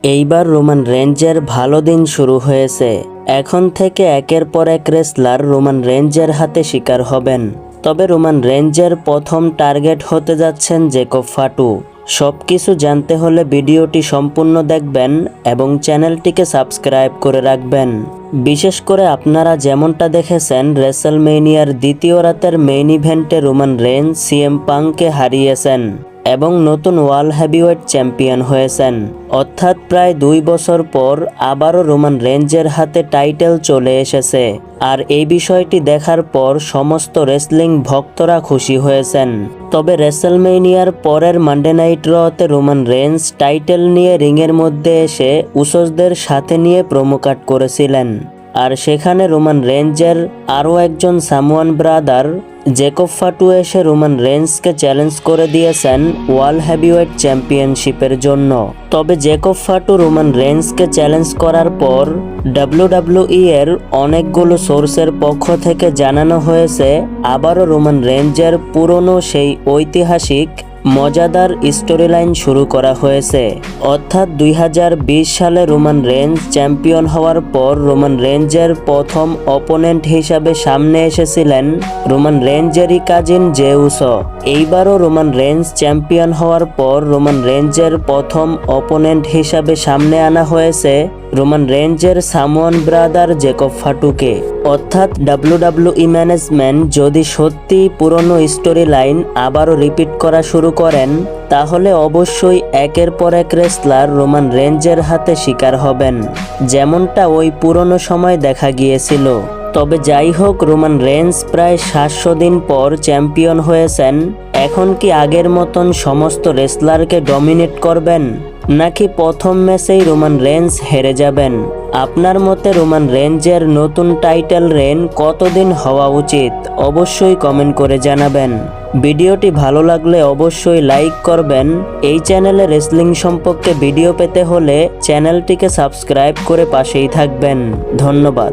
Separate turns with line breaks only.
এইবার রোমান রেঞ্জের ভালো দিন শুরু হয়েছে। এখন থেকে একের পর এক রেসলার রোমান রেঞ্জের হাতে শিকার হবেন। তবে রোমান রেঞ্জের প্রথম টার্গেট হতে যাচ্ছেন জেকব ফাটু। সবকিছু জানতে হলে ভিডিওটি সম্পূর্ণ দেখবেন এবং চ্যানেলটিকে সাবস্ক্রাইব করে রাখবেন। বিশেষ করে আপনারা যেমনটা দেখেছেন রেসলমেনিয়ার দ্বিতীয় রাতের মেইন ইভেন্টে রোমান রেঞ্জ সিএম পাংকে হারিয়েছেন এবং নতুন ওয়ার্ল্ড হেভিওয়েট চ্যাম্পিয়ন হয়েছেন। অর্থাৎ প্রায় 2 বছর পর আবারও রোমান রেঞ্জের হাতে টাইটেল চলে এসেছে। আর এই বিষয়টি দেখার পর সমস্ত রেসলিং ভক্তরা খুশি হয়েছেন। তবে রেসলমেনিয়ার পরের মানডে নাইট রতে রোমান রেঞ্জ টাইটেল নিয়ে রিংয়ের মধ্যে এসে উসোসদের সাথে নিয়ে প্রোমো কাট করেছিলেন। আর সেখানে রোমান রেঞ্জের আরও একজন সামোয়ান ব্রাদার জেকব ফাটু এসে রোমান রেঞ্জকে চ্যালেঞ্জ করে দিয়েছেন ওয়ার্ল্ড হেভিওয়েট চ্যাম্পিয়নশিপের জন্য। তবে জেকব ফাটু রোমান রেঞ্জকে চ্যালেঞ্জ করার পর ডাব্লিউডাব্লিউই এর অনেকগুলো সোর্সের পক্ষ থেকে জানানো হয়েছে আবারও রোমান রেঞ্জের পুরনো সেই ঐতিহাসিক মজাদার স্টোরি লাইন শুরু করা হয়েছে। অর্থাৎ 2020 সালে রোমান রেঞ্জ চ্যাম্পিয়ন হওয়ার পর রোমান রেঞ্জের প্রথম অপোনেন্ট হিসাবে সামনে এসেছিলেন রোমান রেঞ্জেরই কাজিন জে উসো। এইবারও রোমান রেঞ্জ চ্যাম্পিয়ন হওয়ার পর রোমান রেঞ্জের প্রথম অপোনেন্ট হিসাবে সামনে আনা হয়েছে রোমান রেঞ্জের সামোয়ান ব্রাদার জেকব ফাটুকে। অর্থাৎ ডাব্লিউডাব্লিউই ম্যানেজমেন্ট যদি সত্যি পুরনো স্টোরি লাইন আবারও রিপিট করা শুরু করেন তাহলে অবশ্যই একের পর এক রেসলার রোমান রেঞ্জের হাতে শিকার হবেন, যেমনটা ওই পুরনো সময় দেখা গিয়েছিল। তবে যাই হোক, রোমান রেঞ্জ প্রায় 700 দিন পর চ্যাম্পিয়ন হয়েছেন। এখন কি আগের মতন সমস্ত রেসলারকে ডমিনেট করবেন, নাকি প্রথম ম্যাচেই রোমান রেঞ্জ হেরে যাবেন? আপনার মতে রোমান রেঞ্জের নতুন টাইটেল রেন কতদিন হওয়া উচিত অবশ্যই কমেন্ট করে জানাবেন। ভিডিওটি ভালো লাগলে অবশ্যই লাইক করবেন। এই চ্যানেলে রেসলিং সম্পর্কে ভিডিও পেতে হলে চ্যানেলটিকে সাবস্ক্রাইব করে পাশেই থাকবেন। ধন্যবাদ।